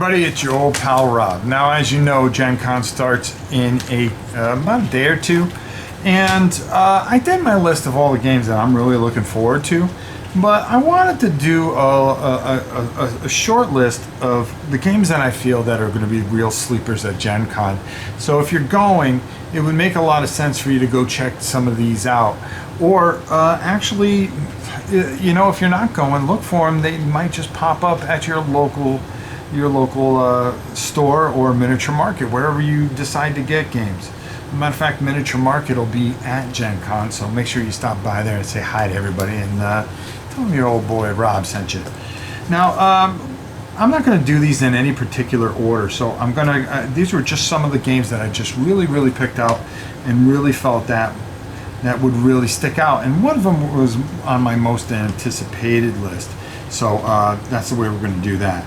everybody, it's your old pal Rob. Now, as you know, Gencon starts in about a day or two, and I did my list of all the games that I'm really looking forward to, but I wanted to do a short list of the games that I feel that are going to be real sleepers at Gencon. So if you're going, it would make a lot of sense for you to go check some of these out, or actually, you know, if you're not going, look for them. They might just pop up at your local store or miniature market, wherever you decide to get games. As a matter of fact, miniature market will be at Gen Con, so make sure you stop by there and say hi to everybody and tell them your old boy Rob sent you. Now, I'm not going to do these in any particular order, so I'm going to, these were just some of the games that I just really picked out and really felt that would really stick out, and one of them was on my most anticipated list. So that's the way we're going to do that.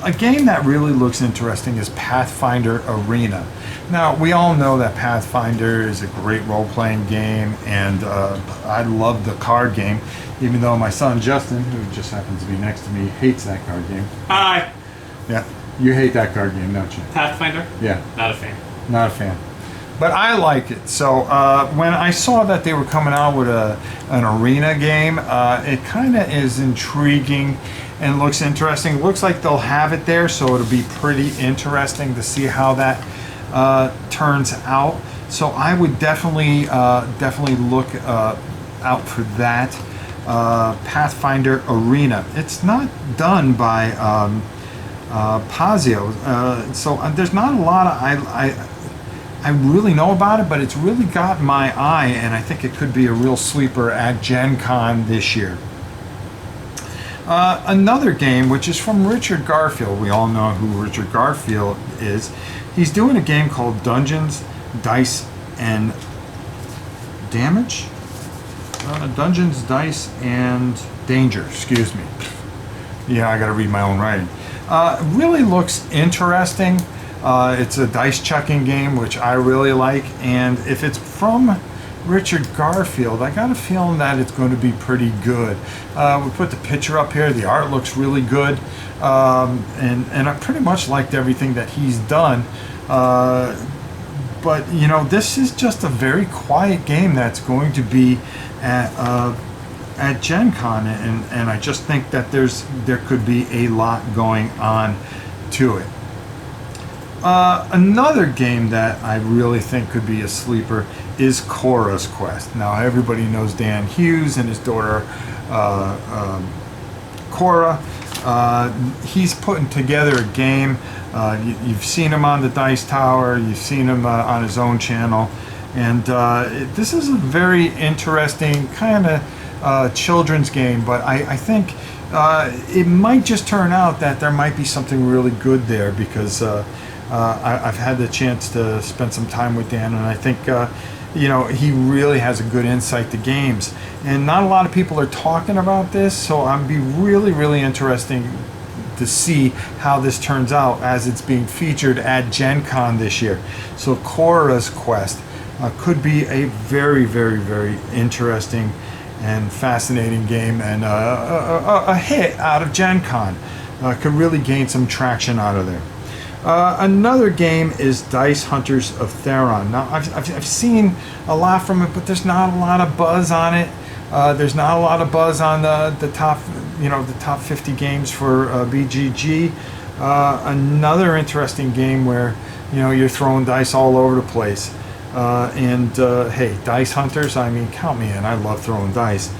A game that really looks interesting is Pathfinder Arena. Now, we all know that Pathfinder is a great role-playing game, and I love the card game, even though my son Justin, who just happens to be next to me, hates that card game. Hi! Yeah, you hate that card game, don't you? Pathfinder? Yeah. Not a fan. Not a fan. But I like it. So when I saw that they were coming out with an arena game, it kind of is intriguing and looks interesting. It looks like they'll have it there, so it'll be pretty interesting to see how that turns out. So I would definitely look out for that. Pathfinder Arena. It's not done by Pazio, so there's not a lot of I really know about it, but it's really got my eye, and I think it could be a real sleeper at Gen Con this year. Another game, which is from Richard Garfield. We all know who Richard Garfield is. He's doing a game called Dungeons, Dice, and Damage? Dungeons, Dice, and Danger, excuse me. Yeah, I gotta read my own writing. Really looks interesting. It's a dice chucking game, which I really like, and if it's from Richard Garfield, I got a feeling that it's going to be pretty good. We put the picture up here. The art looks really good, and I pretty much liked everything that he's done. But you know, this is just a very quiet game that's going to be at Gen Con, and I just think that there could be a lot going on to it. Another game that I really think could be a sleeper is Coras Quest. Now, everybody knows Dan Hughes and his daughter Cora. He's putting together a game. You've seen him on the Dice Tower. You've seen him on his own channel. And this is a very interesting kind of children's game, but I think it might just turn out that there might be something really good there, because I've had the chance to spend some time with Dan, and I think you know, he really has a good insight to games, and not a lot of people are talking about this, so I'd be really interesting to see how this turns out as it's being featured at Gen Con this year. So Coras Quest could be a very interesting and fascinating game, and a hit out of Gen Con. Could really gain some traction out of there. Another game is Dice Hunters of Theron. Now, I've seen a lot from it, but there's not a lot of buzz on it. There's not a lot of buzz on the top, you know, the top 50 games for BGG. Another interesting game where, you know, you're throwing dice all over the place. Hey, Dice Hunters, I mean, count me in. I love throwing dice.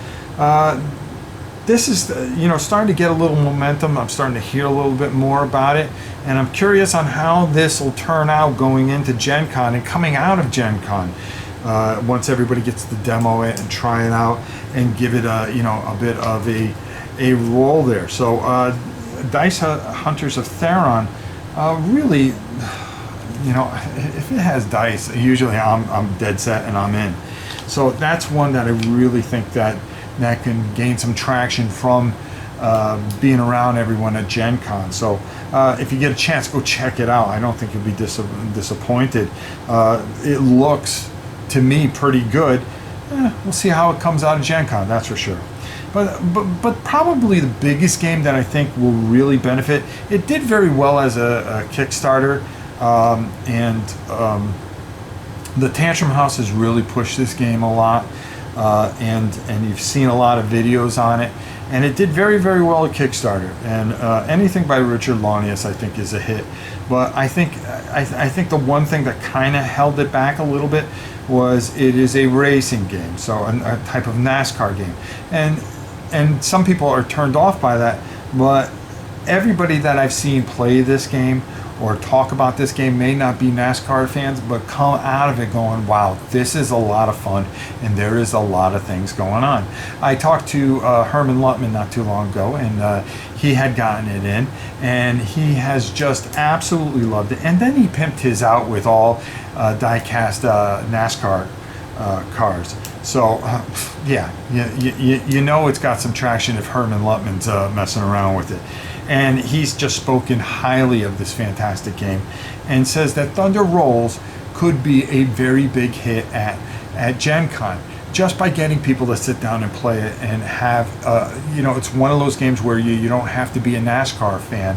This is, you know, starting to get a little momentum. I'm starting to hear a little bit more about it, and I'm curious on how this will turn out going into Gen Con and coming out of Gen Con. Once everybody gets to demo it and try it out and give it a, you know, a bit of a roll there. So Dice Hunters of Theron, really, you know, if it has dice, usually I'm dead set and I'm in. So that's one that I really think that can gain some traction from being around everyone at Gen Con. So if you get a chance, go check it out. I don't think you'll be disappointed. It looks, to me, pretty good. We'll see how it comes out of Gen Con, that's for sure. But probably the biggest game that I think will really benefit. It did very well as a Kickstarter, the Tantrum House has really pushed this game a lot, and you've seen a lot of videos on it, and it did very, very well at Kickstarter. And anything by Richard Launius, I think, is a hit. But I think the one thing that kind of held it back a little bit was it is a racing game, so a type of NASCAR game, and some people are turned off by that. But everybody that I've seen play this game or talk about this game may not be NASCAR fans, but come out of it going, wow, this is a lot of fun, and there is a lot of things going on. I talked to Herman Lutman not too long ago, and he had gotten it in, and he has just absolutely loved it. And then he pimped his out with all die-cast NASCAR cars. So, yeah, you know it's got some traction if Herman Lutman's messing around with it. And he's just spoken highly of this fantastic game and says that Thunder Rolls could be a very big hit at Gencon, just by getting people to sit down and play it and have, it's one of those games where you don't have to be a NASCAR fan.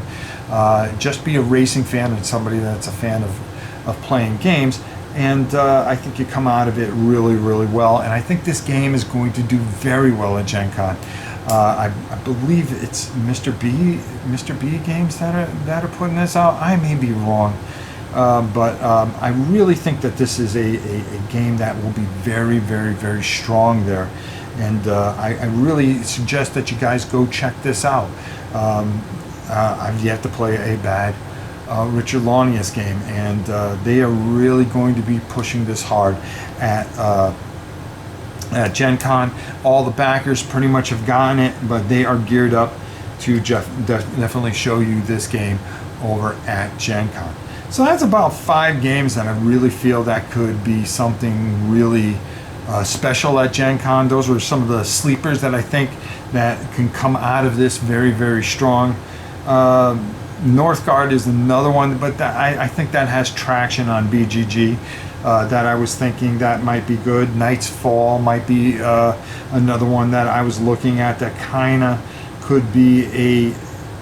Just be a racing fan and somebody that's a fan of playing games. And I think you come out of it really, really well. And I think this game is going to do very well at Gencon. I believe it's Mr. B Games that are putting this out. I may be wrong, but I really think that this is a game that will be very, very, very strong there. And I really suggest that you guys go check this out. I've yet to play a bad Richard Launius game, and they are really going to be pushing this hard at Gencon. All the backers pretty much have gotten it, but they are geared up to definitely show you this game over at Gencon. So that's about 5 games that I really feel that could be something really special at Gencon. Those were some of the sleepers that I think that can come out of this very, very strong. Northgard is another one, but I think that has traction on BGG. That I was thinking that might be good. Knight's Fall might be another one that I was looking at that kind of could be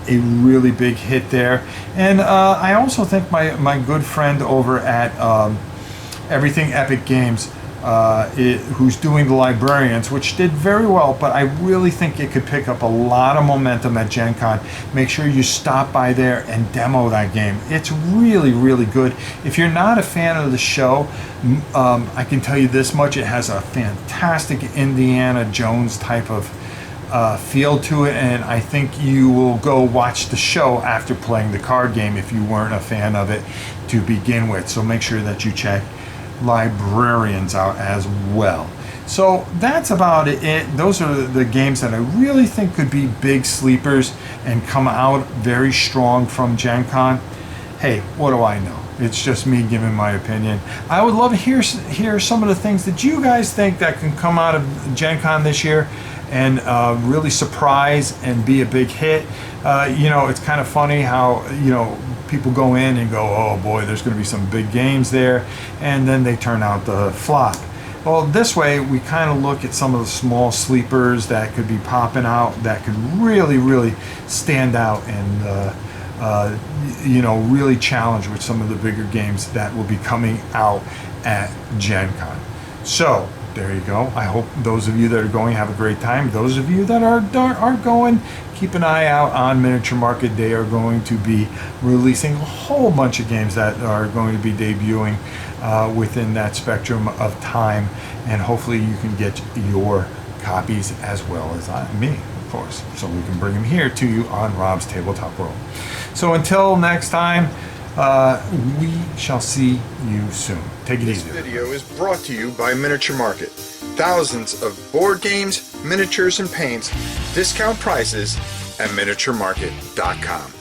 a really big hit there. And I also think my good friend over at Everything Epic Games, who's doing the Librarians, which did very well, but I really think it could pick up a lot of momentum at Gencon. Make sure you stop by there and demo that game. It's really, really good. If you're not a fan of the show, I can tell you this much: it has a fantastic Indiana Jones type of feel to it, and I think you will go watch the show after playing the card game if you weren't a fan of it to begin with. So make sure that you check Librarians out as well. So that's about it. Those are the games that I really think could be big sleepers and come out very strong from Gencon. Hey, what do I know? It's just me giving my opinion. I would love to hear some of the things that you guys think that can come out of Gencon this year and really surprise and be a big hit. It's kind of funny how, people go in and go, oh boy, there's going to be some big games there, and then they turn out to flop. Well, this way we kind of look at some of the small sleepers that could be popping out that could really, really stand out and really challenge with some of the bigger games that will be coming out at Gencon. So there you go. I hope those of you that are going have a great time. Those of you that aren't going, keep an eye out on Miniature Market. They are going to be releasing a whole bunch of games that are going to be debuting within that spectrum of time, and hopefully you can get your copies as well as me, of course, so we can bring them here to you on Rob's Tabletop World. So until next time, we shall see you soon. Take it easy. This video is brought to you by Miniature Market. Thousands of board games, miniatures, and paints, discount prices at miniaturemarket.com.